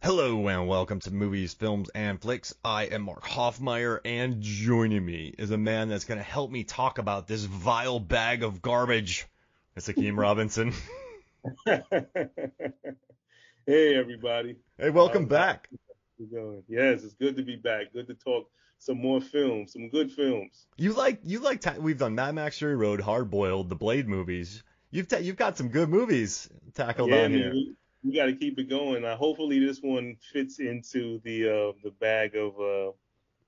Hello and welcome to Movies, Films, and Flicks. I am Mark Hoffmeyer, and joining me is a man that's going to help me talk about this vile bag of garbage. It's Haikim Robinson. Hey everybody. Hey, welcome How's back. it going? Yes, it's good to be back. Good to talk some more films, some good films. We've done Mad Max Fury Road, Hard Boiled, the Blade movies. You've got some good movies tackled Yeah, on man, here. we got to keep it going. Hopefully this one fits into the bag of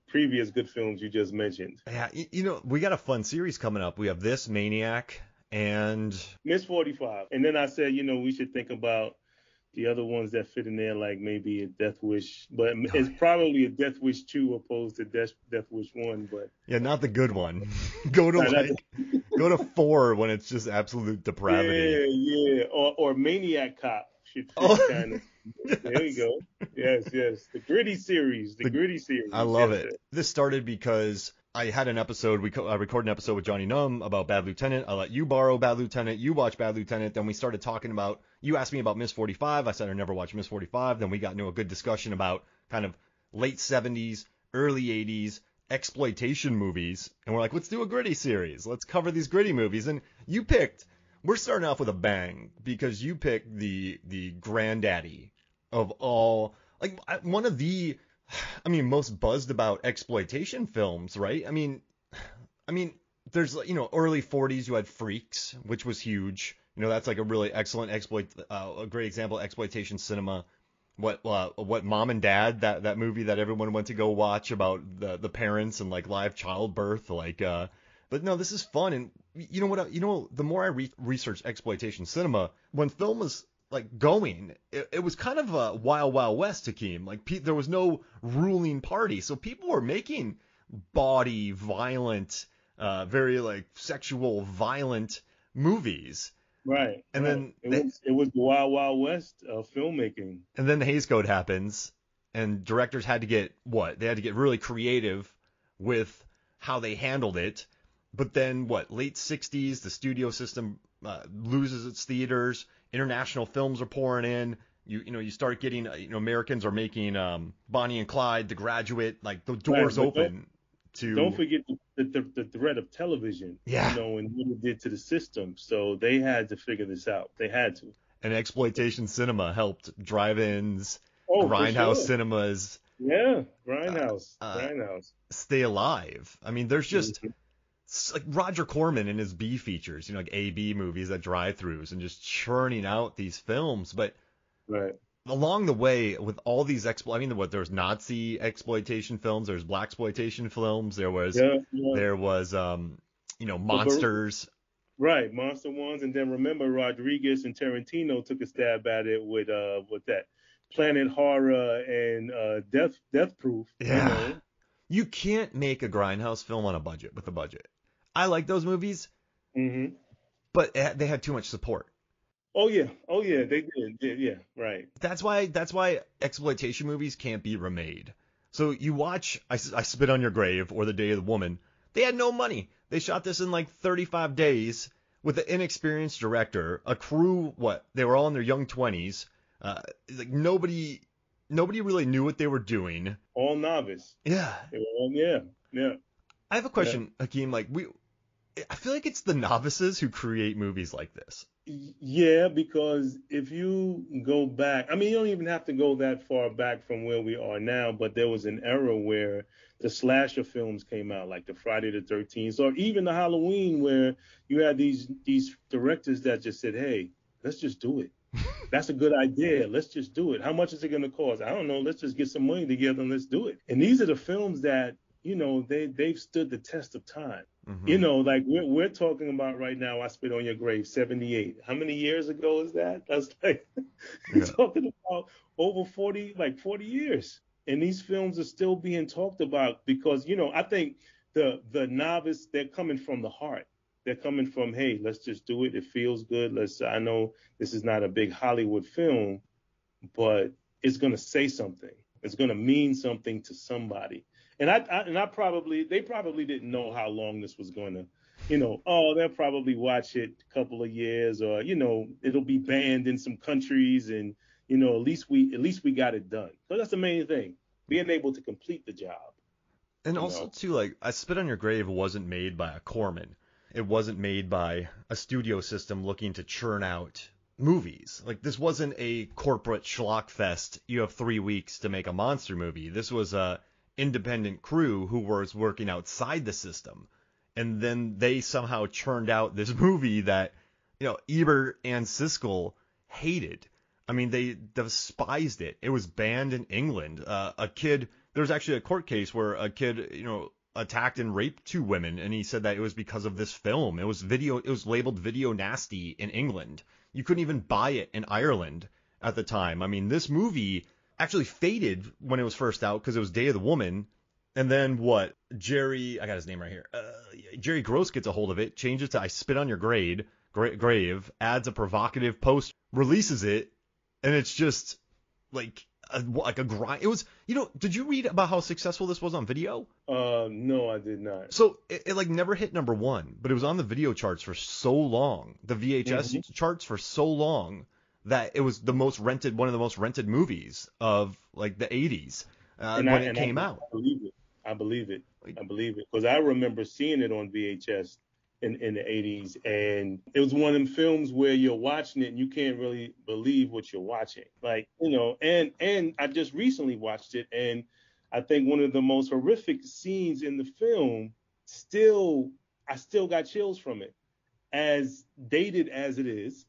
previous good films you just mentioned. Yeah, we got a fun series coming up. We have this Maniac and Miss 45. And then I said, we should think about the other ones that fit in there, like maybe a Death Wish, but it's probably a Death Wish 2 opposed to Death Wish 1. But yeah, not the good one. Go to nah, not go to 4 when it's just absolute depravity. yeah. Or Maniac Cop should fit Oh, kind of. There you yes. go. Yes. The Gritty series. The The, Gritty I series. love Yes, it. sir. This started because I had an episode. I recorded an episode with Johnny Num about Bad Lieutenant. I let you borrow Bad Lieutenant. You watch Bad Lieutenant. Then we started talking about. You asked me about Miss 45. I said I never watched Miss 45. Then we got into a good discussion about kind of late 70s, early 80s exploitation movies. And we're like, let's do a gritty series. Let's cover these gritty movies. And you picked. We're starting off with a bang because you picked the granddaddy of all, like one of the, most buzzed about exploitation films, right? I mean, there's, early 40s you had Freaks, which was huge. That's like a really excellent a great example of exploitation cinema. What Mom and Dad, that movie that everyone went to go watch about the parents and like live childbirth, but no, this is fun. And you know what? The more I research exploitation cinema, when film was like going, it was kind of a wild, wild west, Hakeem. Like there was no ruling party, so people were making bawdy, violent, very like sexual, violent movies. Right. And Right. then It was the Wild Wild West of filmmaking. the Hays Code happens, and directors had to get what? They had to get really creative with how they handled it. But then late 60s, the studio system loses its theaters. International films are pouring in. You start getting, Americans are making Bonnie and Clyde, The Graduate, like the Right. doors But open don't to, forget the threat of television. yeah, And what it did to the system. So they had to figure this out. They had to. and exploitation cinema helped drive-ins, Oh, for grindhouse sure. cinemas Yeah. uh, Grindhouse. uh, Grindhouse. stay alive. There's just Mhm. like Roger Corman in his B features, like A/B movies that drive-throughs and just churning out these films. But Right. along the way, with all these there was Nazi exploitation films, there was black exploitation films, Yeah. Yeah. there was But monsters. right, Monster Ones, and then remember Rodriguez and Tarantino took a stab at it with that Planet Horror and Death Proof. Yeah, you can't make a grindhouse film on a budget with a budget. I like those movies, Hmm. but they had too much support. Oh yeah, they did. Yeah, right. That's why exploitation movies can't be remade. So you watch I Spit on Your Grave or The Day of the Woman. They had no money. They shot this in like 35 days with an inexperienced director, a crew. They were all in their young 20s. Like nobody really knew what they were doing. All novice. Yeah. They were all, yeah, yeah, I have a yeah. question, Hakeem. I feel like it's the novices who create movies like this. Yeah, because if you go back, I mean, you don't even have to go that far back from where we are now, but there was an era where the slasher films came out, like the Friday the 13th, or even the Halloween, where you had these directors that just said, "Hey, let's just do it. That's a good idea. Let's just do it. How much is it going to cost? I don't know. Let's just get some money together and let's do it." And these are the films that, they've stood the test of time. Hmm. Like we're talking about right now, I Spit on Your Grave, 78. How many years ago is that? That's like you're Yeah. talking about over 40, like 40 years. And these films are still being talked about because, I think the novice, they're coming from the heart. They're coming from, hey, let's just do it. It feels good. I know this is not a big Hollywood film, but it's going to say something. It's going to mean something to somebody. They probably didn't know how long this was going to, they'll probably watch it a couple of years or, it'll be banned in some countries and, at least we got it done. So that's the main thing, being able to complete the job. And also, too, like, I Spit on Your Grave wasn't made by a Corman. It wasn't made by a studio system looking to churn out movies. Like, this wasn't a corporate schlock fest. You have 3 weeks to make a monster movie. This was a independent crew who was working outside the system. And then they somehow churned out this movie that, Ebert and Siskel hated. I mean, they despised it. It was banned in England. There was actually a court case where a kid, attacked and raped 2 women, and he said that it was because of this film. It was labeled video nasty in England. You couldn't even buy it in Ireland at the time. I mean, this movie actually faded when it was first out because it was Day of the Woman. And then I got his name right here. Jerry Gross gets a hold of it, changes to I Spit on Your Grave, adds a provocative post, releases it, and it's just like a grind. It was, did you read about how successful this was on video? No, I did not. So it like never hit number 1, but it was on the video charts for so long, the VHS charts for so long, that it was one of the most rented movies of like the 80s when it came out. I believe it. Because I remember seeing it on VHS in the 80s, and it was one of them films where you're watching it and you can't really believe what you're watching. Like, and I just recently watched it, and I think one of the most horrific scenes in the film, I still got chills from it. As dated as it is,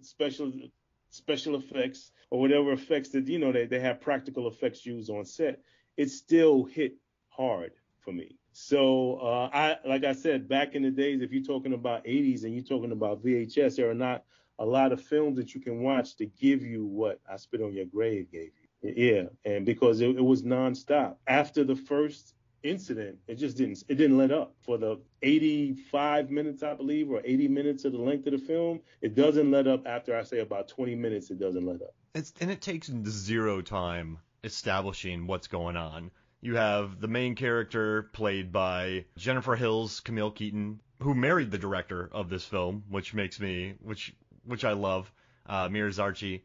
special effects or whatever effects that, they have practical effects used on set, it still hit hard for me. So like I said, back in the days, if you're talking about 80s and you're talking about VHS, there are not a lot of films that you can watch to give you what I Spit on Your Grave gave you. Yeah, and because it was nonstop. After the first incident, it didn't let up. For the 85 minutes, I believe, or 80 minutes of the length of the film, it doesn't let up. After I say about 20 minutes, it doesn't let up. It takes 0 time establishing what's going on. You have the main character played by Jennifer Hill's Camille Keaton, who married the director of this film, which I love, Meir Zarchi.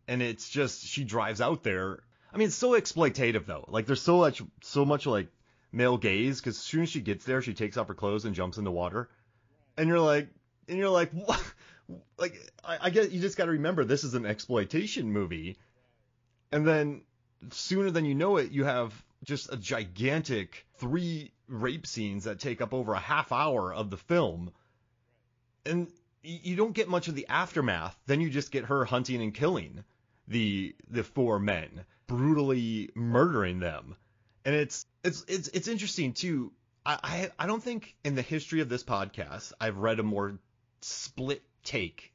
And it's just, she drives out there. I mean, it's so exploitative though. Like, there's so much like male gaze, because as soon as she gets there, she takes off her clothes and jumps in the water. And you're like, what? Like, I guess you just got to remember, this is an exploitation movie. And then sooner than you know it, you have just a gigantic 3 rape scenes that take up over a half hour of the film. And you don't get much of the aftermath. Then you just get her hunting and killing the 4 men, brutally murdering them. And it's interesting too. I don't think in the history of this podcast I've read a more split take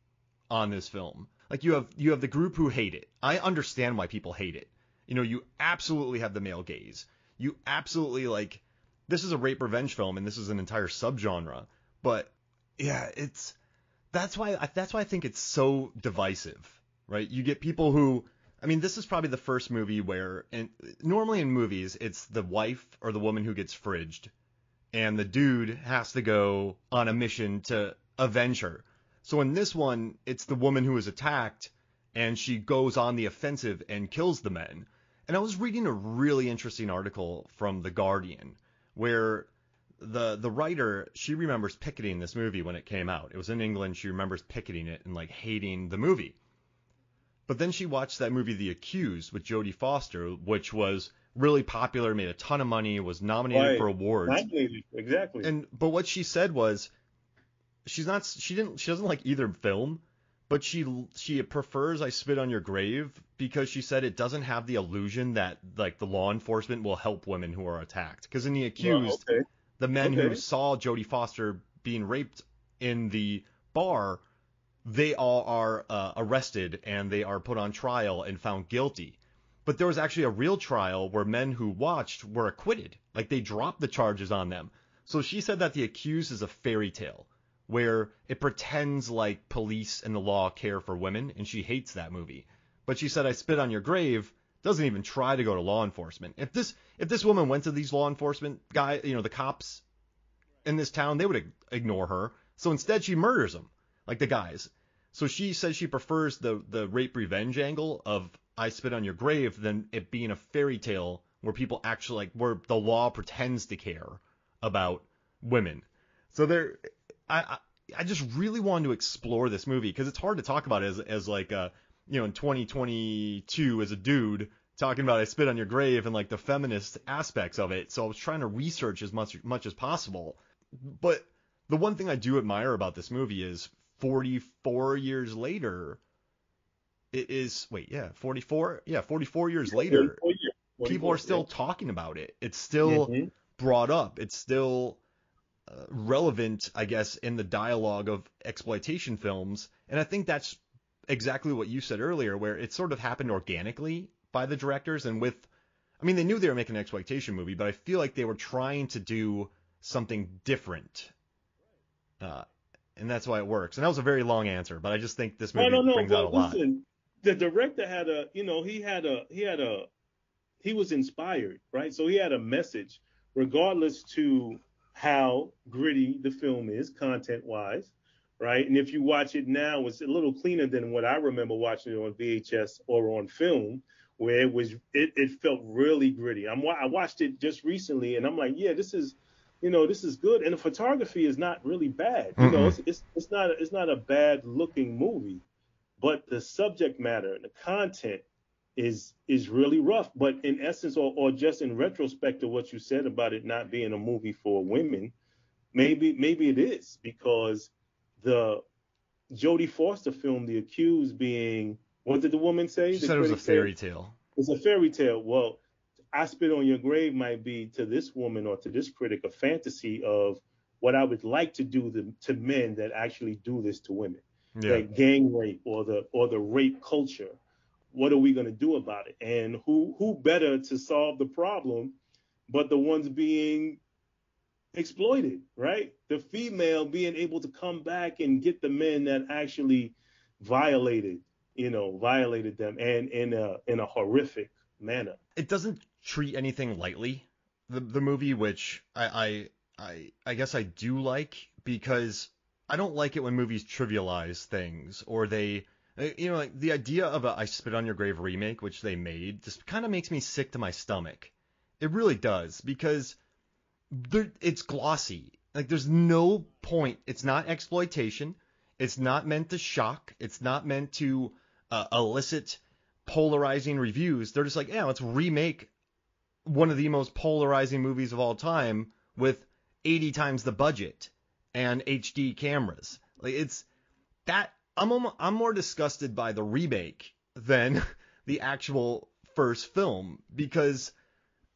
on this film. Like, you have the group who hate it. I understand why people hate it. You absolutely have the male gaze. You absolutely, like, this is a rape revenge film, and this is an entire subgenre. But yeah, that's why I think it's so divisive, right? You get people who, I mean, this is probably the first movie where, and normally in movies, it's the wife or the woman who gets fridged, and the dude has to go on a mission to avenge her. So in this one, it's the woman who is attacked, and she goes on the offensive and kills the men. And I was reading a really interesting article from The Guardian where the writer, she remembers picketing this movie when it came out. It was in England. She remembers picketing it and like hating the movie. But then she watched that movie The Accused with Jodie Foster, which was really popular, made a ton of money, was nominated for awards. Exactly. But what she said was she doesn't like either film. But she prefers I Spit on Your Grave because she said it doesn't have the illusion that like the law enforcement will help women who are attacked. Because in The Accused, the men who saw Jodie Foster being raped in the bar, they all are arrested and they are put on trial and found guilty. But there was actually a real trial where men who watched were acquitted. Like, they dropped the charges on them. So she said that The Accused is a fairy tale, where it pretends like police and the law care for women, and she hates that movie. But she said I Spit on Your Grave doesn't even try to go to law enforcement. If this woman went to these law enforcement guy, the cops in this town, they would ignore her. So instead she murders them, like the guys. So she says she prefers the rape revenge angle of I Spit on Your Grave than it being a fairy tale where people actually like where the law pretends to care about women. So there, I I just really wanted to explore this movie because it's hard to talk about it as like in 2022 as a dude talking about I Spit on Your Grave and like the feminist aspects of it. So I was trying to research as much as possible. But the one thing I do admire about this movie is 44 years later, it is, wait, yeah, 44? Yeah, 44 years later, 44 people are years, still talking about it. It's still yeah. brought up. It's still relevant, I guess, in the dialogue of exploitation films. And I think that's exactly what you said earlier, where it sort of happened organically by the directors and I mean, they knew they were making an exploitation movie, but I feel like they were trying to do something different. And that's why it works. And that was a very long answer, but I just think this movie No. brings out a But lot. listen, the director had he was inspired, right? So he had a message, regardless to how gritty the film is, content-wise, right? And if you watch it now, it's a little cleaner than what I remember watching it on VHS or on film, where it felt really gritty. I watched it just recently, and I'm like, yeah, this is good, and the photography is not really bad. Mm-mm. It's not a bad looking movie, but the subject matter and the content is really rough. But in essence, or just in retrospect to what you said about it not being a movie for women, maybe it is, because the Jodie Foster film, The Accused, being, what did the woman say? She The said it was a critic said fairy tale. it's a fairy tale. Well, I Spit on Your Grave might be to this woman or to this critic a fantasy of what I would like to do to men that actually do this to women, Yeah. that gang rape or the rape culture. What are we going to do about it? And who better to solve the problem but the ones being exploited, right? The female being able to come back and get the men that actually violated them, and in a horrific manner. It doesn't treat anything lightly. The movie, which I guess I do like, because I don't like it when movies trivialize things or they like the idea of a I Spit on Your Grave remake, which they made, just kind of makes me sick to my stomach. It really does, because it's glossy. Like there's no point. It's not exploitation. It's not meant to shock. It's not meant to elicit polarizing reviews. They're just like, yeah, let's remake one of the most polarizing movies of all time with 80 times the budget and HD cameras. Like it's that I'm more disgusted by the remake than the actual first film, because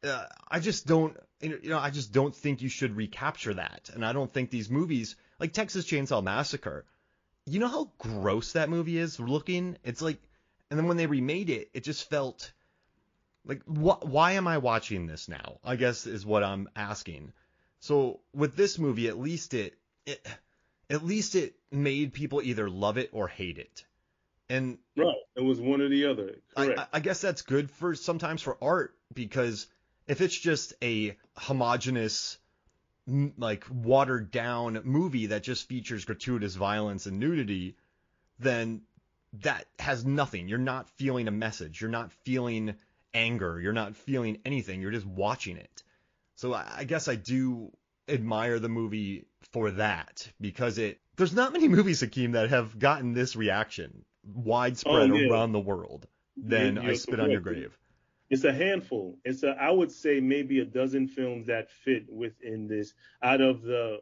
I just don't I just don't think you should recapture that. And I don't think these movies like Texas Chainsaw Massacre, you know how gross that movie is looking? It's like, and then when they remade it, it just felt like, why am I watching this now? I guess is what I'm asking. So with this movie, at least it made people either love it or hate it. And Right. It was one or the other. Correct. I guess that's good for sometimes for art, because if it's just a homogenous, like watered down movie that just features gratuitous violence and nudity, then that has nothing. You're not feeling a message. You're not feeling anger. You're not feeling anything. You're just watching it. So I guess I do admire the movie for that, because there's not many movies, Hakeem, that have gotten this reaction widespread Yeah. around the world than I You're Spit on Your correct. Grave. It's a handful. I would say maybe a dozen films that fit within this. Out of the,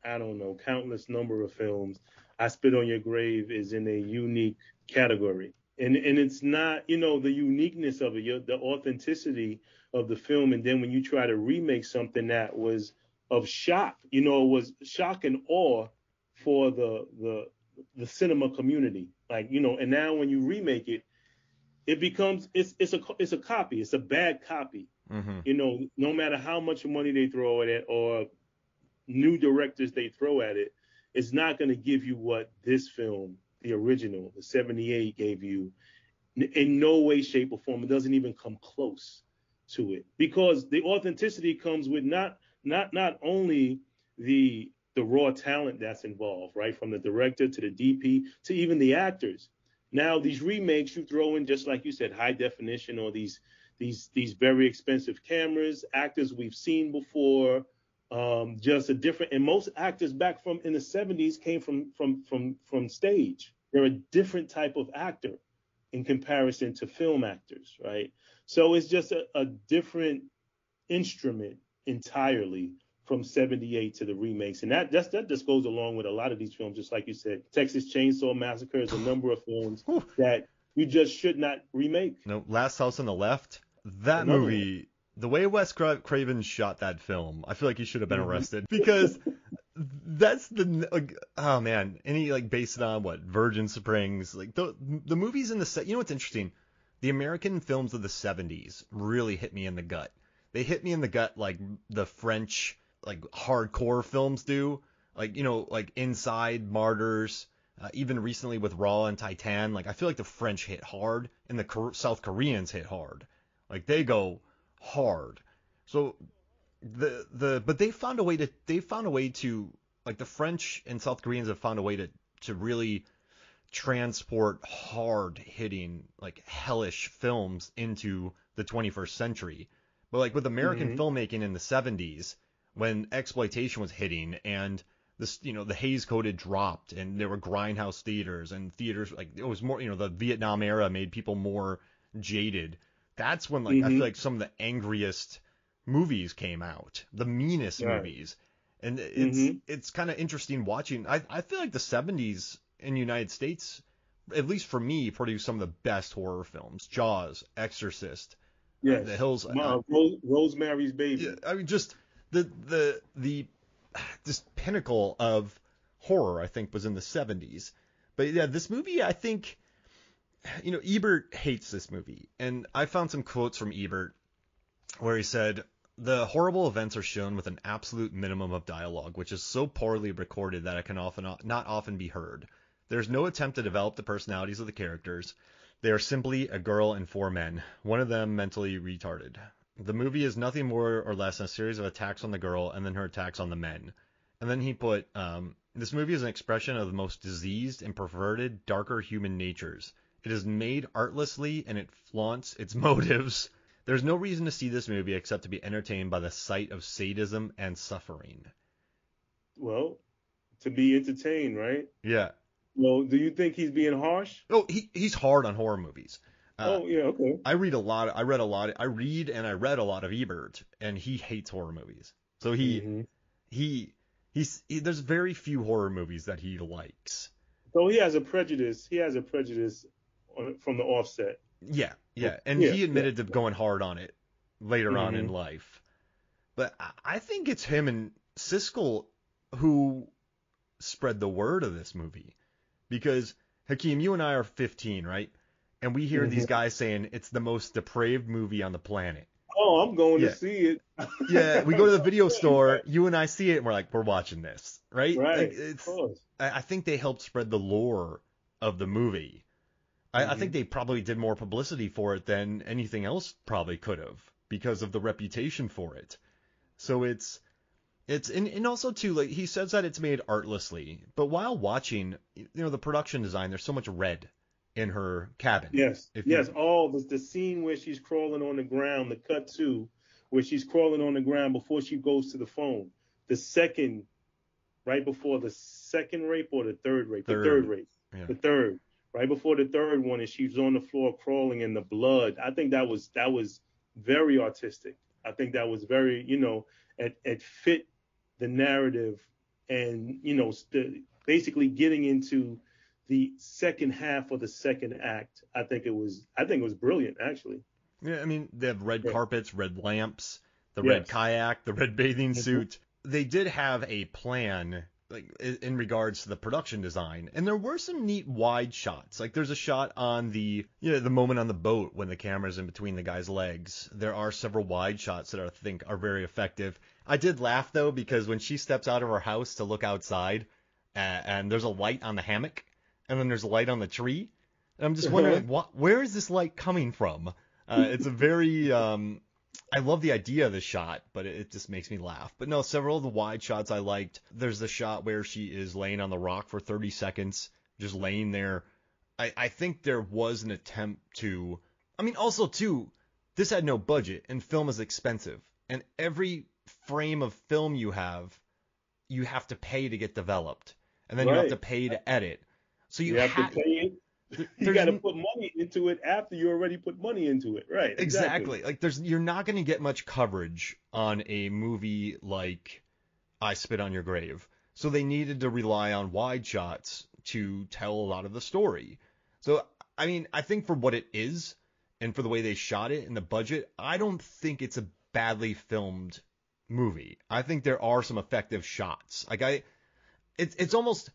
I don't know, countless number of films, I Spit on Your Grave is in a unique category. And it's not, the uniqueness of it, the authenticity of the film. And then when you try to remake something that was of shock, it was shock and awe for the cinema community. Like, and now when you remake it, it becomes it's a copy. It's a bad copy. Mm-hmm. No matter how much money they throw at it or new directors they throw at it, it's not going to give you what this film, the original, the 78, gave you. In no way, shape, or form. It doesn't even come close to it, because the authenticity comes with not only the the raw talent that's involved, right? From the director to the DP to even the actors. Now these remakes, you throw in, just like you said, high definition, or these very expensive cameras, actors we've seen before, just a different. And most actors back from in the 70s came from stage. They're a different type of actor in comparison to film actors, right? So it's just a different instrument entirely from 78 to the remakes. And that just goes along with a lot of these films, just like you said. Texas Chainsaw Massacre is a number of films that you just should not remake. No, Last House on the Left, that Another movie, one. the way Wes Craven shot that film, I feel like he should have been arrested because that's the, like, oh man, and he like based it on what, Virgin Springs, like the movies in the set. You know what's interesting? The American films of the 70s really hit me in the gut. They hit me in the gut like the French like hardcore films do, like, you know, like Inside, Martyrs, even recently with Raw and Titan. Like I feel like the French hit hard and the South Koreans hit hard. Like they go hard. So but they found a way to like the French and South Koreans have found a way to really transport hard hitting like hellish films into the 21st century. But like with American filmmaking in the 70s, when exploitation was hitting and this, you know, the Hays Code had dropped and there were grindhouse theaters and theaters, like it was more, you know, the Vietnam era made people more jaded. That's when like I feel like some of the angriest movies came out, the meanest movies. And it's kind of interesting watching. I feel like the 70s in the United States, at least for me, produced some of the best horror films. Jaws, Exorcist, Yes. The Hills, Rosemary's Baby. Yeah, I mean, just the this pinnacle of horror, I think, was in the 70s. But yeah, this movie, I think, you know, Ebert hates this movie, and I found some quotes from Ebert where he said, "The horrible events are shown with an absolute minimum of dialogue, which is so poorly recorded that it can not often be heard. There's no attempt to develop the personalities of the characters. They are simply a girl and four men, one of them mentally retarded. The movie is nothing more or less than a series of attacks on the girl and then her attacks on the men." And then he put, "This movie is an expression of the most diseased and perverted, darker human natures. It is made artlessly and it flaunts its motives. There's no reason to see this movie except to be entertained by the sight of sadism and suffering." Well, to be entertained, right? Yeah. Well, do you think he's being harsh? Oh, he's hard on horror movies. Yeah, okay. I read and I read a lot of Ebert, and he hates horror movies. So there's very few horror movies that he likes. So he has a prejudice. From the offset. Yeah. And he admitted to going hard on it later on in life. But I think it's him and Siskel who spread the word of this movie. Because, Hakeem, you and I are 15, right? And we hear these guys saying it's the most depraved movie on the planet. Oh, I'm going to see it. Yeah, we go to the video store, you and I see it, and we're watching this, right? Right, Like, of course. I think they helped spread the lore of the movie. I think they probably did more publicity for it than anything else probably could have because of the reputation for it. So it's and also too, like he says that it's made artlessly, but while watching, you know, the production design, there's so much red in her cabin. Yes. The scene where she's crawling on the ground, the cut to where she's crawling on the ground before she goes to the phone. Right before the second rape or the third rape? The third rape. Yeah. The third. Right before the third one, and she's on the floor crawling in the blood. I think that was very artistic. I think that was very, you know, it fit the narrative, and, you know, basically getting into the second half of the second act. I think it was brilliant, actually. Yeah, I mean, they have red carpets, red lamps, the red kayak, the red bathing suit. They did have a plan, like in regards to the production design, and there were some neat wide shots. Like there's a shot on the moment on the boat when the camera's in between the guy's legs. There are several wide shots that I think are very effective. I did laugh though, because when she steps out of her house to look outside, and there's a light on the hammock, and then there's a light on the tree, and I'm just wondering, where is this light coming from? It's a very I love the idea of the shot, but it just makes me laugh. But no, several of the wide shots I liked. There's the shot where she is laying on the rock for 30 seconds, just laying there. I think there was an attempt to, I mean, also too, this had no budget and film is expensive. And every frame of film you have to pay to get developed. And then you have to pay to edit. So you have to pay it. You got to put money into it after you already put money into it. Right. Exactly. Like you're not going to get much coverage on a movie like I Spit on Your Grave. So they needed to rely on wide shots to tell a lot of the story. So, I mean, I think for what it is and for the way they shot it and the budget, I don't think it's a badly filmed movie. I think there are some effective shots. Like it's almost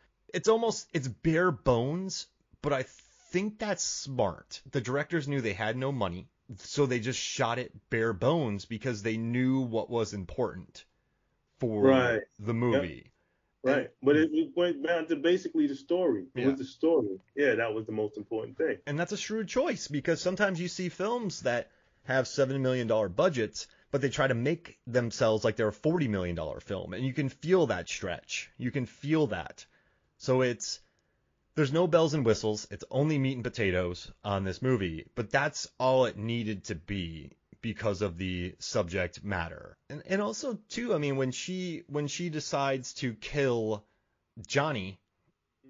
bare bones, but I think that's smart. The directors knew they had no money, so they just shot it bare bones because they knew what was important for the movie. Yep. Right. But it went down to basically the story. It was the story. Yeah, that was the most important thing. And that's a shrewd choice because sometimes you see films that have $7 million budgets, but they try to make themselves like they're a $40 million film. And you can feel that stretch. You can feel that. So there's no bells and whistles. It's only meat and potatoes on this movie. But that's all it needed to be because of the subject matter. And also too, I mean, when she decides to kill Johnny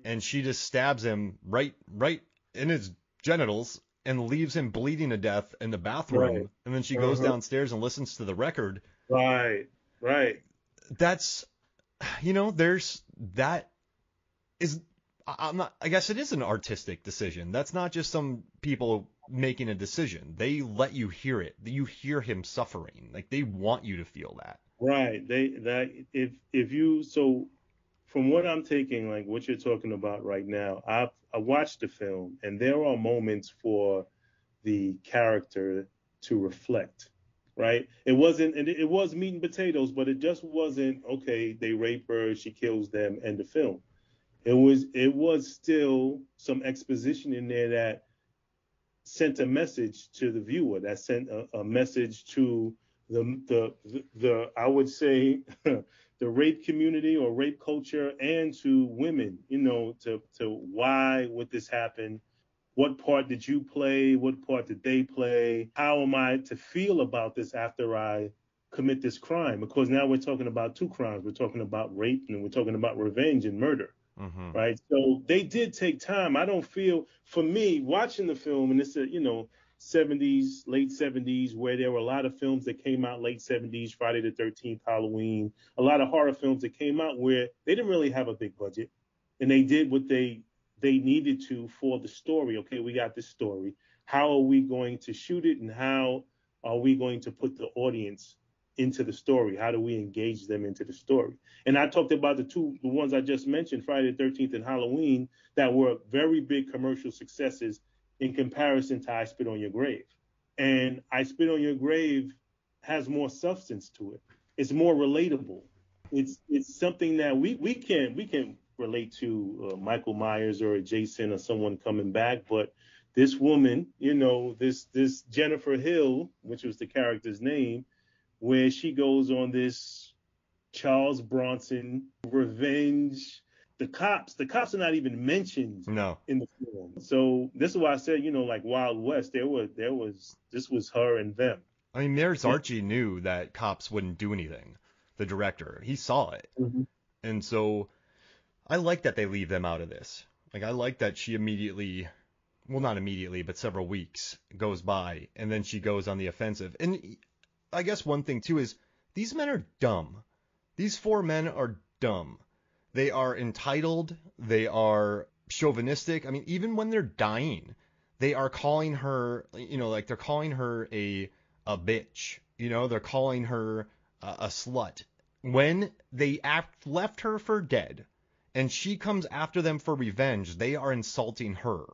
and she just stabs him right in his genitals and leaves him bleeding to death in the bathroom, and then she goes downstairs and listens to the record. Right. That's, I guess it is an artistic decision. That's not just some people making a decision. They let you hear it. You hear him suffering. Like they want you to feel that. Right. So from what I'm taking, like what you're talking about right now, I watched the film and there are moments for the character to reflect. Right. It was meat and potatoes, but it just wasn't, okay, they rape her, she kills them, end the film. It was still some exposition in there that sent a message to the viewer, that sent a message to the I would say the rape community or rape culture, and to women, to why would this happen? What part did you play? What part did they play? How am I to feel about this after I commit this crime? Because now we're talking about two crimes. We're talking about rape and we're talking about revenge and murder. Mm-hmm. Right. So they did take time. I don't feel, for me, watching the film, and it's a, 70s, late 70s, where there were a lot of films that came out late 70s, Friday the 13th, Halloween, a lot of horror films that came out where they didn't really have a big budget and they did what they needed to for the story. Okay, we got this story. How are we going to shoot it, and how are we going to put the audience into the story? How do we engage them into the story? And I talked about the ones I just mentioned, Friday the 13th and Halloween, that were very big commercial successes in comparison to I Spit on Your Grave. And I Spit on Your Grave has more substance to it. It's more relatable. It's something that we can relate to, Michael Myers or Jason or someone coming back, but this woman, this Jennifer Hill, which was the character's name, where she goes on this Charles Bronson revenge. The cops are not even mentioned in the film. So this is why I said, like Wild West, this was her and them. I mean, Meir Zarchi knew that cops wouldn't do anything. The director, he saw it. Mm-hmm. And so I like that they leave them out of this. Like, I like that she immediately, well, not immediately, but several weeks goes by and then she goes on the offensive. And I guess one thing too is these men are dumb. These four men are dumb. They are entitled. They are chauvinistic. I mean, even when they're dying, they are calling her, like they're calling her a bitch. They're calling her a slut. When they left her for dead and she comes after them for revenge, they are insulting her.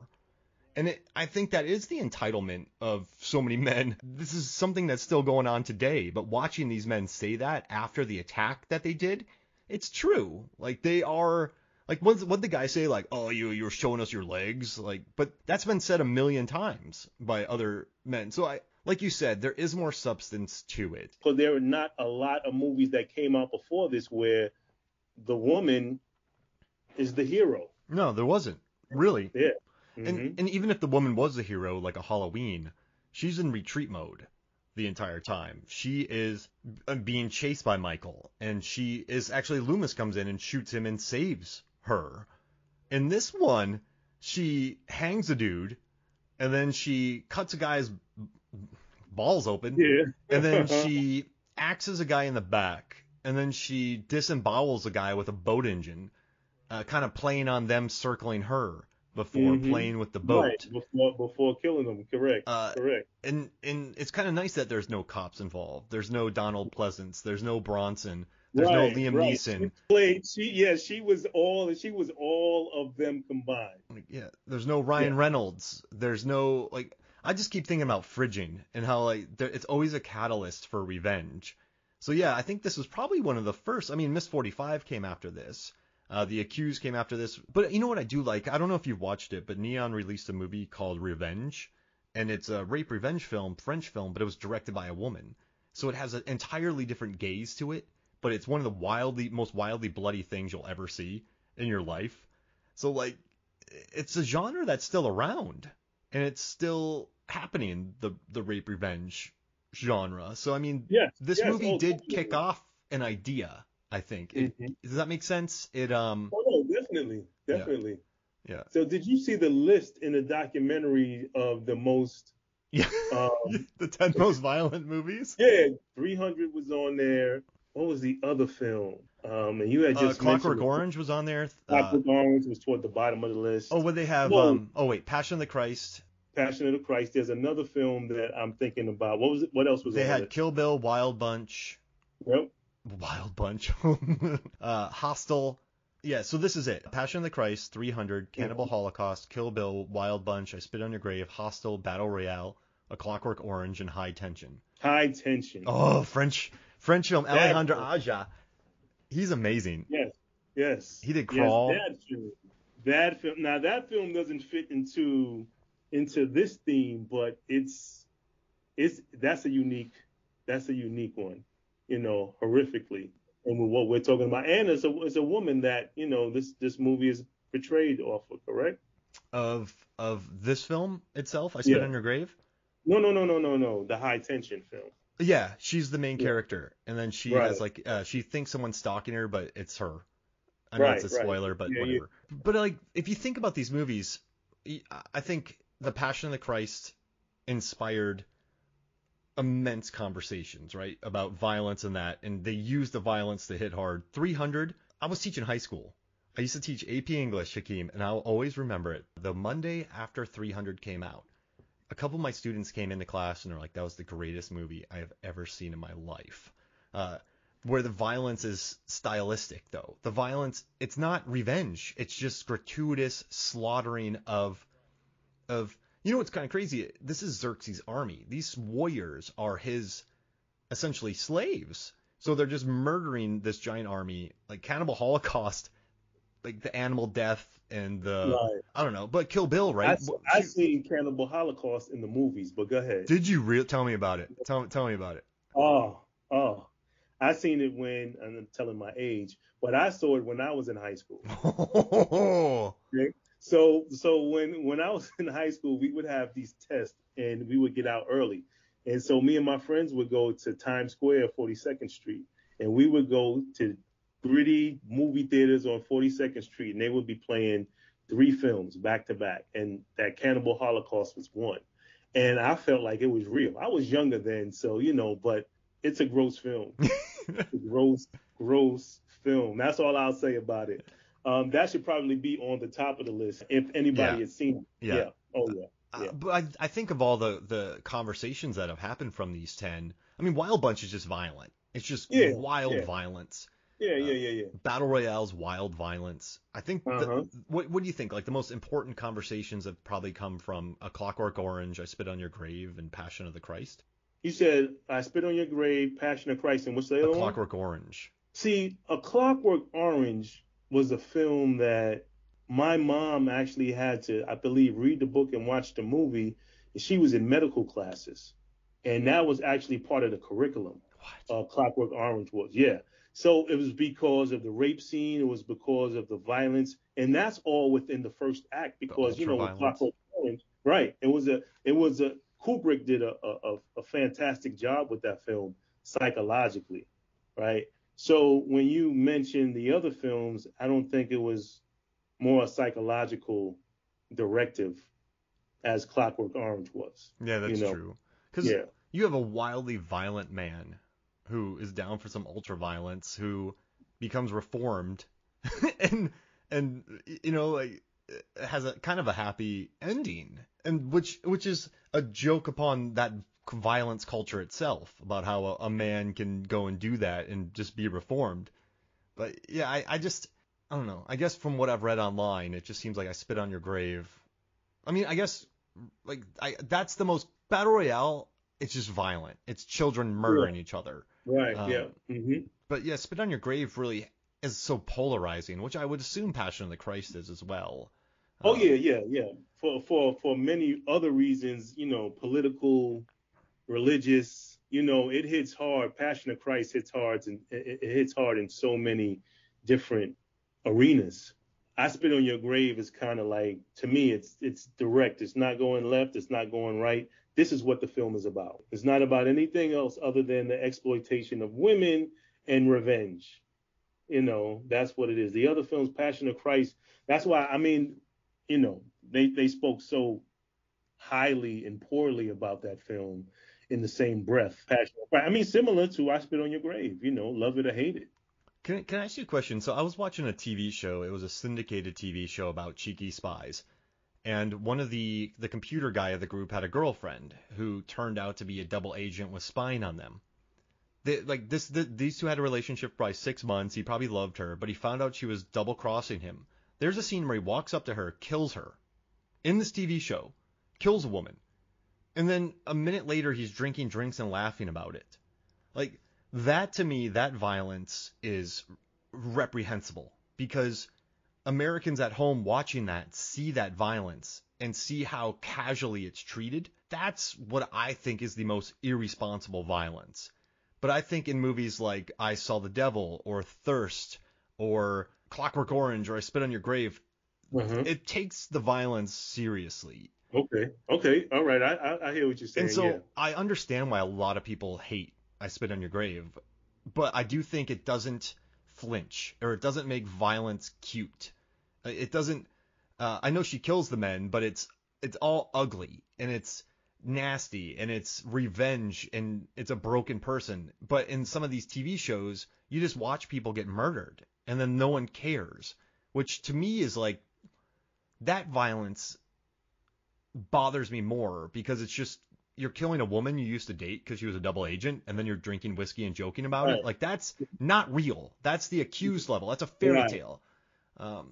And I think that is the entitlement of so many men. This is something that's still going on today. But watching these men say that after the attack that they did, it's true. Like, they are, like, what the guy say? Like, oh, you're showing us your legs. Like, but that's been said a million times by other men. So like you said, there is more substance to it. Because there are not a lot of movies that came out before this where the woman is the hero. No, there wasn't really. Yeah. And even if the woman was the hero, like a Halloween, she's in retreat mode the entire time. She is being chased by Michael, and she is actually, Loomis comes in and shoots him and saves her. In this one, she hangs a dude, and then she cuts a guy's balls open, and then she axes a guy in the back, and then she disembowels a guy with a boat engine, kind of playing on them circling her before playing with the boat. Right, before killing them. Correct. Correct. And it's kind of nice that there's no cops involved. There's no Donald Pleasance. There's no Bronson. There's no Liam Neeson. She was all of them combined. Yeah, there's no Ryan Reynolds. There's no, like, I just keep thinking about fridging and how, like, it's always a catalyst for revenge. So yeah, I think this was probably one of the first. I mean, Miss 45 came after this. The Accused came after this. But you know what I do like? I don't know if you've watched it, but Neon released a movie called Revenge, and it's a rape revenge film, French film, but it was directed by a woman. So it has an entirely different gaze to it, but it's one of the most wildly bloody things you'll ever see in your life. So, like, it's a genre that's still around, and it's still happening, the rape revenge genre. So, I mean, this movie did kick off an idea, I think. Does that make sense? No, definitely. Yeah. So did you see the list in the documentary of the most the 10 most violent movies? Yeah, 300 was on there. What was the other film? And you had just Clockwork Orange was on there. Clockwork Orange was toward the bottom of the list. Oh, would they have Passion of the Christ. Passion of the Christ. There's another film that I'm thinking about. What was it? What else was they on had it? Kill Bill, Wild Bunch. Yep. Wild Bunch. Hostel. Yeah, so this is it. Passion of the Christ, 300, Cannibal Holocaust, Kill Bill, Wild Bunch, I Spit on Your Grave, Hostel, Battle Royale, A Clockwork Orange, and High Tension. High Tension. Oh, French film. Alejandro Aja. He's amazing. Yes. He did Crawl. That film. Now that film doesn't fit into this theme, but that's a unique one, horrifically. And with what we're talking about, and it's a woman that this movie is portrayed off of, correct? Of this film itself, I Spit on Your Grave. No. The High Tension film. Yeah, she's the main character, and then she has she thinks someone's stalking her, but it's her. I know it's a spoiler, but whatever. Yeah. But like, if you think about these movies, I think The Passion of the Christ inspired immense conversations, right, about violence and that, and they used the violence to hit hard. 300. I was teaching high school. I used to teach AP English, Haikim, and I'll always remember it. The Monday after 300 came out, a couple of my students came into class and they're like, that was the greatest movie I have ever seen in my life. Where the violence is stylistic, though. The violence, it's not revenge. It's just gratuitous slaughtering of what's kind of crazy? This is Xerxes' army. These warriors are his, essentially, slaves. So they're just murdering this giant army, like Cannibal Holocaust, like the animal death and I don't know, but Kill Bill, right? I've seen Cannibal Holocaust in the movies, but go ahead. Did you tell me about it? Tell me about it. Oh, I seen it when, I'm telling my age, but I saw it when I was in high school. Okay? So when I was in high school, we would have these tests and we would get out early. And so me and my friends would go to Times Square, 42nd Street, and we would go to gritty movie theaters on 42nd Street, and they would be playing 3 films back to back. And that Cannibal Holocaust was one. And I felt like it was real. I was younger then, so, but it's a gross film. It's a gross film. That's all I'll say about it. That should probably be on the top of the list if anybody has seen it. Yeah. Oh, yeah. But I think of all the conversations that have happened from these 10. I mean, Wild Bunch is just violent. It's just wild violence. Yeah. Battle Royale's wild violence. I think. What do you think? Like the most important conversations have probably come from A Clockwork Orange, I Spit on Your Grave, and Passion of the Christ. You said I Spit on Your Grave, Passion of Christ, and what's the other one? A Clockwork Orange. See, A Clockwork Orange was a film that my mom actually had to, I believe, read the book and watch the movie. She was in medical classes. and that was actually part of the curriculum. What? Clockwork Orange was, yeah. So it was because of the rape scene, it was because of the violence, and that's all within the first act. The Because ultra with violence. Clockwork Orange, right? It was a Kubrick did a fantastic job with that film psychologically, right? So when you mention the other films, I don't think it was more a psychological directive as Clockwork Orange was. Yeah, You that's know, true. Because yeah, you have a wildly violent man who is down for some ultra violence, who becomes reformed, and like has a kind of a happy ending, and which is a joke upon that violence culture itself, about how a man can go and do that and just be reformed. But yeah, I don't know. I guess from what I've read online, it just seems like I spit on your grave. I mean, I guess like that's the most battle royale. It's just violent. It's children yeah, murdering each other. right, yeah. Um, Hmm. but yeah, spit on your grave really is so polarizing, which I would assume Passion of the Christ is as well. Oh Um, yeah, yeah, yeah. For many other reasons, political, religious, it hits hard. Passion of Christ hits hard, and it hits hard in so many different arenas. I Spit on Your Grave is kind of like, to me, it's direct. It's not going left. It's not going right. This is what the film is about. It's not about anything else other than the exploitation of women and revenge. That's what it is. The other films, Passion of Christ, that's why, I mean, they spoke so highly and poorly about that film in the same breath. Passion of Christ. I mean, similar to I Spit on Your Grave, love it or hate it. can I ask you a question? So I was watching a TV show. It was a syndicated TV show about cheeky spies. And one of the computer guy of the group had a girlfriend who turned out to be a double agent with spying on them. These two had a relationship for probably 6 months. He probably loved her, but he found out she was double crossing him. There's a scene where he walks up to her, kills her in this TV show, kills a woman, and then a minute later he's drinking drinks and laughing about it. Like that to me, that violence is reprehensible because Americans at home watching that see that violence and see how casually it's treated. That's what I think is the most irresponsible violence. But I think in movies like I Saw the Devil or Thirst or Clockwork Orange or I Spit on Your Grave, Uh-huh. it takes the violence seriously. Okay. Okay. All right. I hear what you're And saying. Yeah. so I understand why a lot of people hate I Spit on Your Grave, but I do think it doesn't flinch or it doesn't make violence cute. It doesn't. I know she kills the men, but it's all ugly and it's nasty and it's revenge and it's a broken person. But in some of these TV shows, you just watch people get murdered and then no one cares, which to me is like that violence bothers me more because it's just you're killing a woman you used to date because she was a double agent and then you're drinking whiskey and joking about it. Right. Like that's not real. That's the accused level. That's a fairy Right. tale.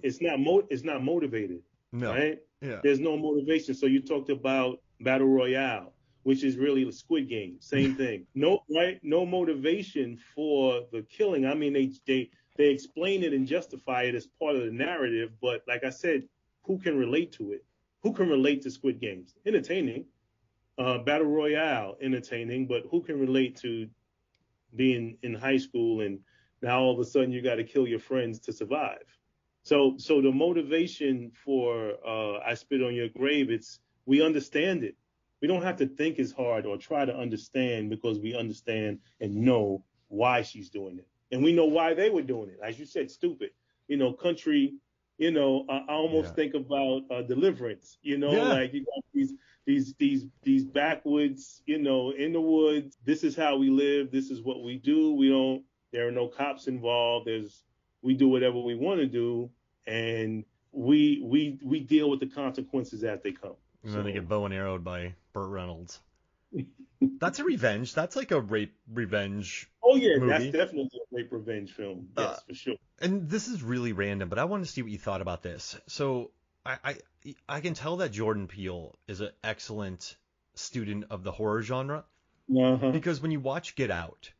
It's not motivated, No. right? Yeah. There's no motivation. So you talked about Battle Royale, which is really the Squid Game. Same thing. No, right? No motivation for the killing. I mean, they explain it and justify it as part of the narrative, but like I said, who can relate to it? Who can relate to Squid Games? Entertaining. Battle Royale, entertaining, but who can relate to being in high school and now all of a sudden you got to kill your friends to survive? So the motivation for I Spit on Your Grave, we understand it. We don't have to think as hard or try to understand because we understand and know why she's doing it. And we know why they were doing it. As you said, stupid. Country, I Yeah. almost think about Deliverance, Yeah. like you got these backwoods, in the woods. This is how we live. This is what we do. There are no cops involved. We do whatever we want to do, and we deal with the consequences as they come. And then they So, get bow and arrowed by Burt Reynolds. That's a revenge. That's like a rape revenge oh yeah, that's movie. definitely a rape revenge film. Uh, Yes, for sure. and this is really random, but I wanted to see what you thought about this. So I can tell that Jordan Peele is an excellent student of the horror genre Uh-huh. because when you watch Get Out,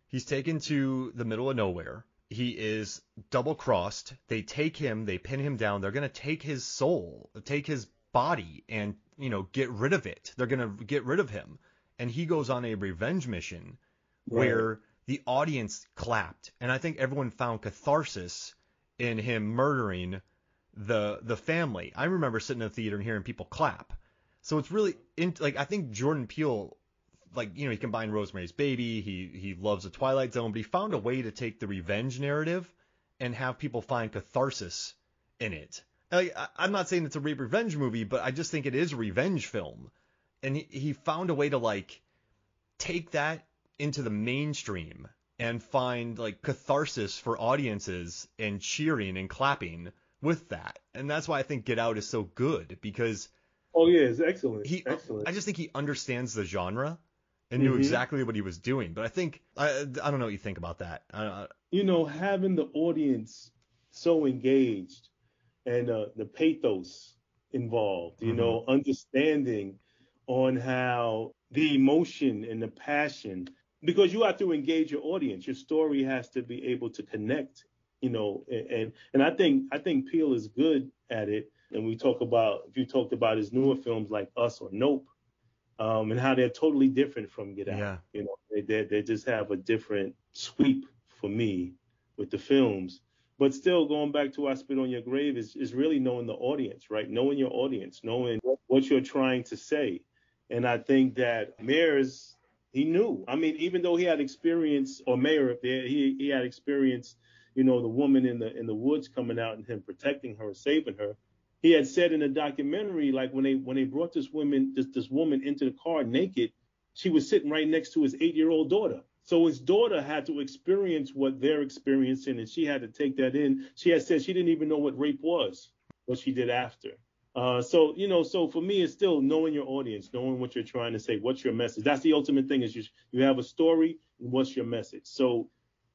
he's taken to the middle of nowhere. He is double crossed. They take him, they pin him down. They're going to take his soul, take his body and, get rid of it. They're going to get rid of him. and he goes on a revenge mission Right. where the audience clapped, and I think everyone found catharsis in him murdering the family. I remember sitting in the theater and hearing people clap. So it's really like, I think Jordan Peele, like, he combined Rosemary's Baby, he loves the Twilight Zone, but he found a way to take the revenge narrative and have people find catharsis in it. Like, I'm not saying it's a rape revenge movie, but I just think it is a revenge film, and he found a way to, like, take that into the mainstream and find, like, catharsis for audiences and cheering and clapping with that. And that's why I think Get Out is so good, because Oh yeah, it's excellent. Excellent. I just think he understands the genre and knew exactly what he was doing. But I think I don't know what you think about that. Having the audience so engaged and the pathos involved, understanding on how the emotion and the passion, because you have to engage your audience. Your story has to be able to connect, and I think Peele is good at it. And if you talked about his newer films like Us or Nope, and how they're totally different from Get Out. Yeah. They just have a different sweep for me with the films. But still, going back to I Spit on Your Grave is really knowing the audience, right? Knowing your audience, knowing what you're trying to say. And I think that he knew. I mean, even though he had experience, or Meir, he had experience, the woman in the woods coming out and him protecting her, saving her. He had said in a documentary, like when they brought this woman into the car naked, she was sitting right next to his 8-year-old daughter. So his daughter had to experience what they're experiencing, and she had to take that in. She had said she didn't even know what rape was, what she did after. So for me, it's still knowing your audience, knowing what you're trying to say, what's your message. That's the ultimate thing, is you have a story, and what's your message. So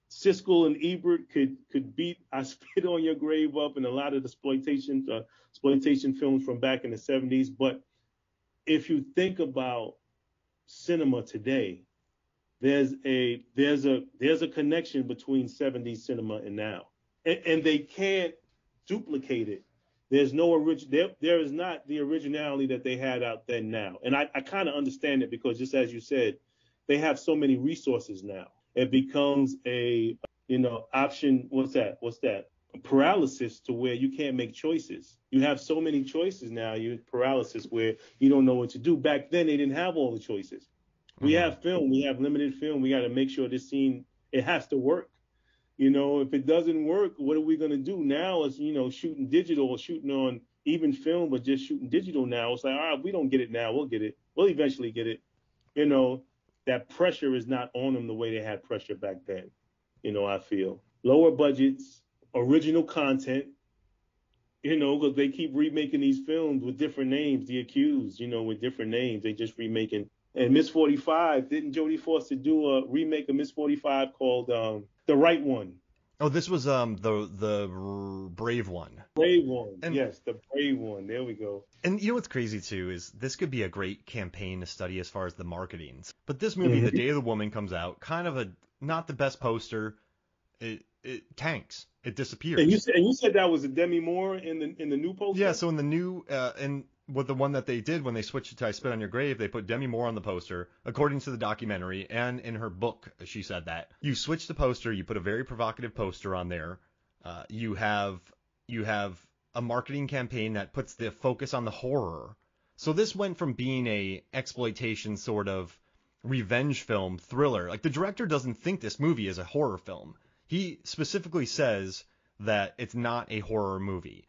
Siskel and Ebert could beat I Spit on Your Grave up in a lot of the exploitation films from back in the 70s. But if you think about cinema today, there's a connection between 70s cinema and now, and they can't duplicate it. There's no there is not the originality that they had out then now. And I kind of understand it, because just as you said, they have so many resources now. It becomes a, option. What's that? Paralysis, to where you can't make choices. You have so many choices now. You're paralysis where you don't know what to do. Back then, they didn't have all the choices. We have film. We have limited film. We got to make sure this scene, it has to work. If it doesn't work, what are we going to do? Now it's, shooting digital or shooting on even film, but just shooting digital now. It's like, all right, we don't get it now. We'll get it. We'll eventually get it. That pressure is not on them the way they had pressure back then. I feel lower budgets, original content, because they keep remaking these films with different names. The Accused, with different names. They just remaking. And Miss 45, didn't Jodie Foster do a remake of Miss 45 called The Right One? Oh, this was the Brave One. Brave One. Yes, The Brave One. There we go. And what's crazy too is this could be a great campaign to study as far as the marketing. But this movie, The Day of the Woman, comes out, kind of not the best poster. It tanks. It disappears. And you said that was a Demi Moore in the new poster? Yeah. So in the new with the one that they did when they switched it to I Spit on Your Grave, they put Demi Moore on the poster, according to the documentary, and in her book she said that. You switch the poster, you put a very provocative poster on there. You have a marketing campaign that puts the focus on the horror. So this went from being a exploitation sort of revenge film thriller. Like, the director doesn't think this movie is a horror film. He specifically says that it's not a horror movie.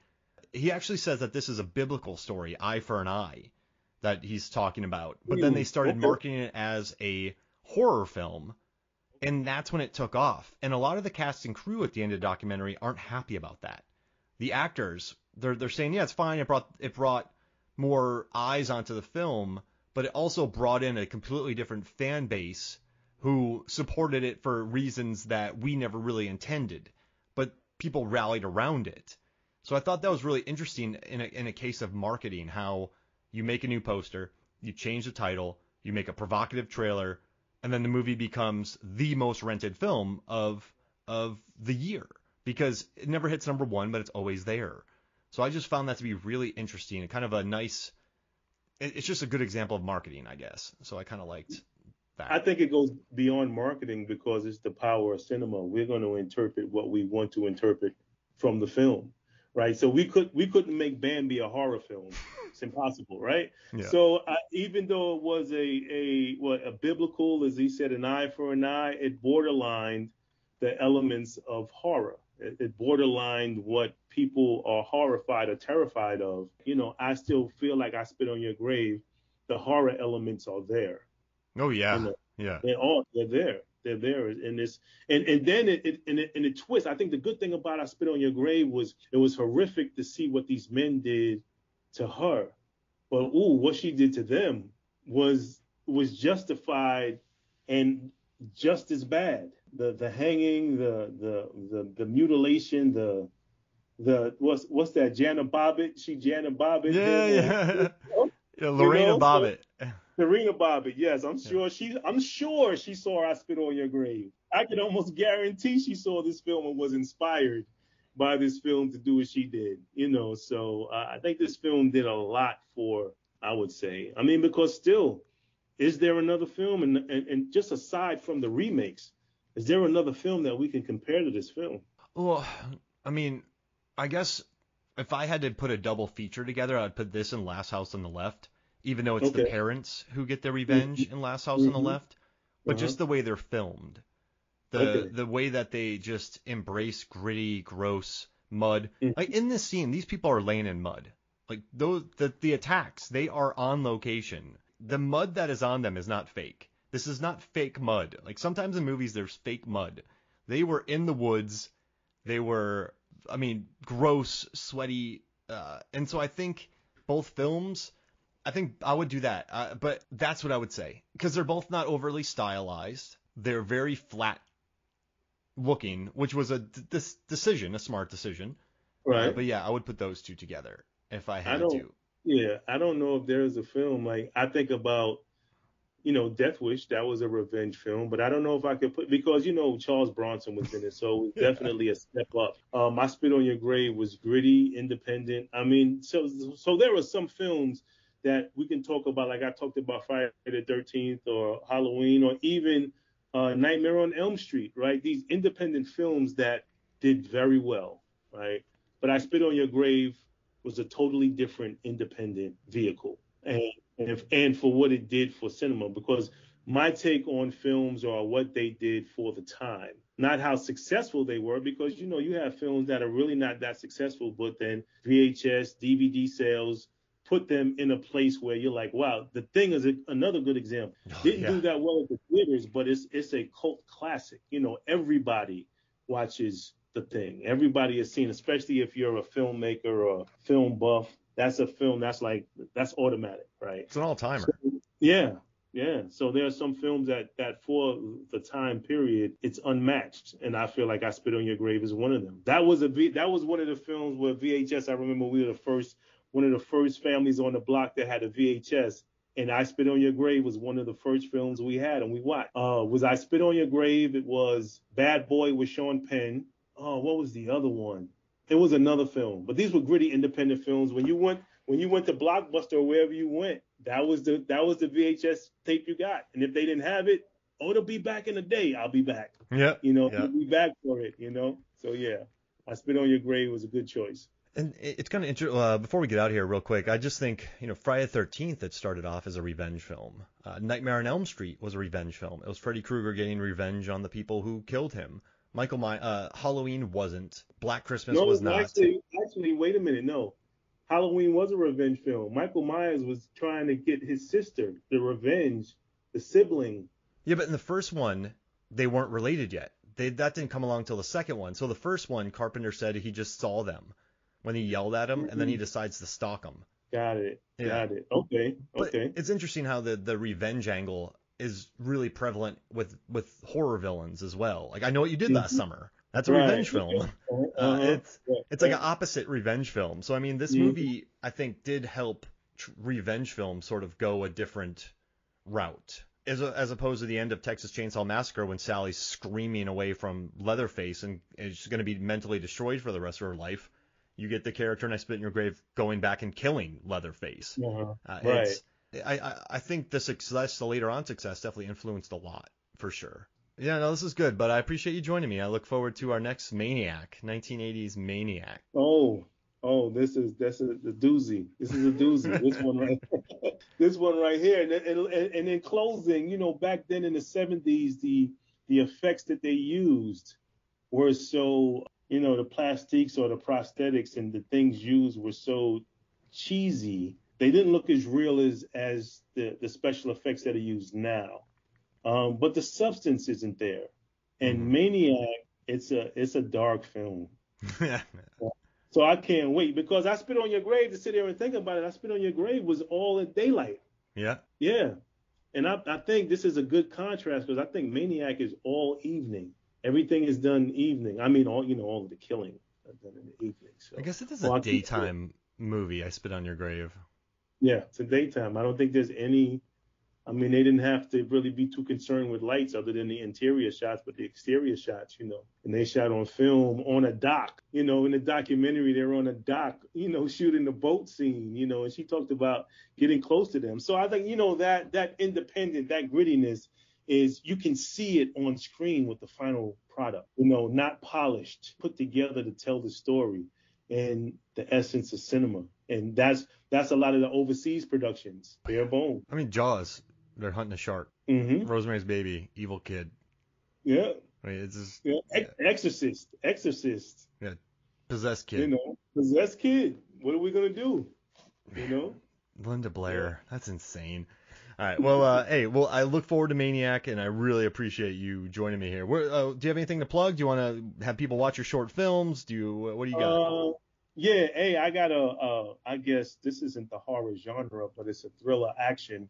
He actually says that this is a biblical story, eye for an eye, that he's talking about. But then they started marketing it as a horror film, and that's when it took off. And a lot of the cast and crew at the end of the documentary aren't happy about that. The actors, they're saying, yeah, it's fine. It brought more eyes onto the film, but it also brought in a completely different fan base who supported it for reasons that we never really intended, but people rallied around it. So I thought that was really interesting in a case of marketing, how you make a new poster, you change the title, you make a provocative trailer, and then the movie becomes the most rented film of the year, because it never hits number one, but it's always there. So I just found that to be really interesting and kind of a nice it's just a good example of marketing, I guess. So I kind of liked I that. think it goes beyond marketing because it's the power of cinema. We're going to interpret what we want to interpret from the film, right? So we couldn't make Bambi a horror film. It's impossible, right? Yeah. So even though it was a biblical, as he said, an eye for an eye, it borderlined the elements of horror. It borderlined what people are horrified or terrified of. I still feel like I Spit on Your Grave. The horror elements are there. Oh You yeah. know, Yeah. they're there. They're there in this, and then it twists. I think the good thing about I Spit on Your Grave was it was horrific to see what these men did to her, but what she did to them was justified and just as bad. The hanging, the mutilation, the what's that? Janet Bobbitt. She Janet Bobbitt Yeah, him. yeah. Yeah, You Lorena know. Bobbitt. Serena Bobbitt, yes, I'm Yeah. sure she saw I Spit on Your Grave. I can almost guarantee she saw this film and was inspired by this film to do what she did. So I think this film did a lot for, I would say. I mean, because still, is there another film? And just aside from the remakes, is there another film that we can compare to this film? Well, I mean, I guess if I had to put a double feature together, I'd put this and Last House on the Left, even though it's the Okay. parents who get their revenge in Last House on the Mm-hmm. Left, but Uh-huh. just the way they're filmed, the Okay. the way that they just embrace gritty, gross mud. Mm. Like in this scene, these people are laying in mud. Like the attacks, they are on location. The mud that is on them is not fake. This is not fake mud. Like sometimes in movies there's fake mud. They were in the woods. They were, I mean, gross, sweaty, and so I think both films, I think I would do that. But that's what I would say because they're both not overly stylized. They're very flat looking, which was a smart decision. Right. But yeah, I would put those two together if I I had don't. to. Yeah, I don't know if there's a film like I think about Death Wish, that was a revenge film, but I don't know if I could put because Charles Bronson was in it, so it was Yeah. definitely a step up. I Spit on Your Grave was gritty, independent. I mean, so there are some films that we can talk about, like I talked about Friday the 13th or Halloween or even Nightmare on Elm Street, right? These independent films that did very well, right? But I Spit on Your Grave was a totally different independent vehicle. And for what it did for cinema, because my take on films are what they did for the time, not how successful they were, because you have films that are really not that successful, but then VHS, DVD sales put them in a place where you're like, wow, The Thing is another good example. Oh, Didn't yeah. do that well at the theaters, but it's a cult classic. Everybody watches The Thing. Everybody has seen, especially if you're a filmmaker or a film buff. That's a film that's automatic, right? It's an all So, timer. yeah, yeah. So there are some films that for the time period it's unmatched, and I feel like I Spit on Your Grave is one of them. That was one of the films where VHS. I remember we were one of the first families on the block that had a VHS, and I Spit on Your Grave was one of the first films we had, and we watched. Was I Spit on Your Grave? It was Bad Boy with Sean Penn. Oh, what was the other one? It was another film, but these were gritty independent films. When you went to Blockbuster or wherever you went, that was the VHS tape you got. And if they didn't have it, it'll be back in the day. I'll be back. Yeah. Yeah. We'll be back for it. So yeah, I Spit on Your Grave was a good choice. And it's kind of interesting. Before we get out here, real quick, I just think Friday the 13th it started off as a revenge film. Nightmare on Elm Street was a revenge film. It was Freddy Krueger getting revenge on the people who killed him. Halloween wasn't. Black Christmas No, was not. actually, wait a minute. No, Halloween was a revenge film. Michael Myers was trying to get his sister, the revenge, the sibling. Yeah, but in the first one, they weren't related yet. That didn't come along till the second one. So the first one, Carpenter said he just saw them when he yelled at them, and then he decides to stalk them. Got it. Yeah. Got it. Okay. But Okay. it's interesting how the revenge angle is really prevalent with horror villains as well. Like I Know What You Did Last Summer. That's a Right. revenge film. Uh-huh. It's like an opposite revenge film. So I mean, this movie I think did help revenge films sort of go a different route, as opposed to the end of Texas Chainsaw Massacre when Sally's screaming away from Leatherface and is going to be mentally destroyed for the rest of her life. You get the character in I Spit in Your Grave going back and killing Leatherface. Right. I think the later on success definitely influenced a lot, for sure. Yeah, no, this is good, but I appreciate you joining me. I look forward to our next Maniac, 1980s Maniac. That's a doozy. This is a doozy. This one right, this one right here. And in closing, back then in the 70s, the effects that they used were so, the plastics or the prosthetics and the things used were so cheesy. They didn't look as real as the special effects that are used now. But the substance isn't there. And Maniac, it's a dark film. So I can't wait, because I Spit on Your Grave, to sit there and think about it. I Spit on Your Grave was all in daylight. Yeah. Yeah. And I think this is a good contrast, because I think Maniac is all evening. Everything is done evening. I mean, all of the killing is done in the evening. So I guess it is a daytime movie, I Spit on Your Grave. Yeah, it's a daytime. I don't think there's any. I mean, they didn't have to really be too concerned with lights other than the interior shots, but the exterior shots, and they shot on film on a dock. In the documentary, they're on a dock, shooting the boat scene, and she talked about getting close to them. So I think, that independent, that grittiness is, you can see it on screen with the final product, not polished, put together to tell the story and the essence of cinema. And that's a lot of the overseas productions, bare bone. I mean, Jaws. They're hunting a shark. Rosemary's Baby, Evil Kid. Yeah. I mean, it's just. Yeah. Exorcist. Yeah. Possessed Kid. Possessed Kid. What are we gonna do? Linda Blair. Yeah. That's insane. All right. Well, hey. Well, I look forward to Maniac, and I really appreciate you joining me here. Do you have anything to plug? Do you want to have people watch your short films? What do you got? Yeah. Hey, I got I guess this isn't the horror genre, but it's a thriller action.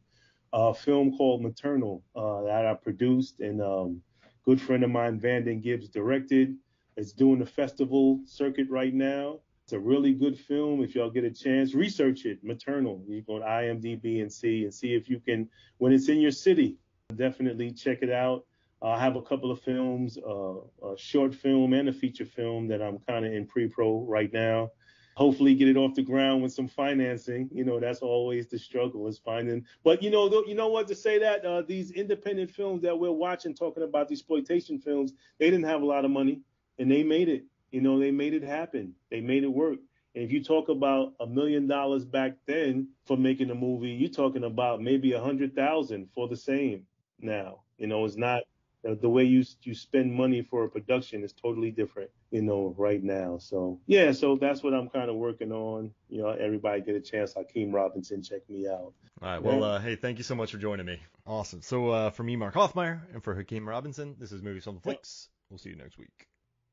Film called Maternal that I produced, and good friend of mine, Vanden Gibbs, directed. It's doing the festival circuit right now. It's a really good film. If y'all get a chance, research it. Maternal. You go to IMDb and see if you can, when it's in your city, definitely check it out. I have a couple of films, a short film and a feature film that I'm kind of in pre-pro right now. Hopefully get it off the ground with some financing. That's always the struggle, is finding. But you know what, to say that these independent films that we're watching, talking about these exploitation films, they didn't have a lot of money, and they made it. They made it happen. They made it work. And if you talk about $1 million back then for making a movie, you're talking about maybe 100,000 for the same now. It's not. The way you spend money for a production is totally different, right now. So, yeah, so that's what I'm kind of working on. Everybody get a chance. Haikim Robinson, check me out. All right. Well, hey, thank you so much for joining me. Awesome. So for me, Mark Hoffmeyer, and for Haikim Robinson, this is Movies on the Flicks. We'll see you next week.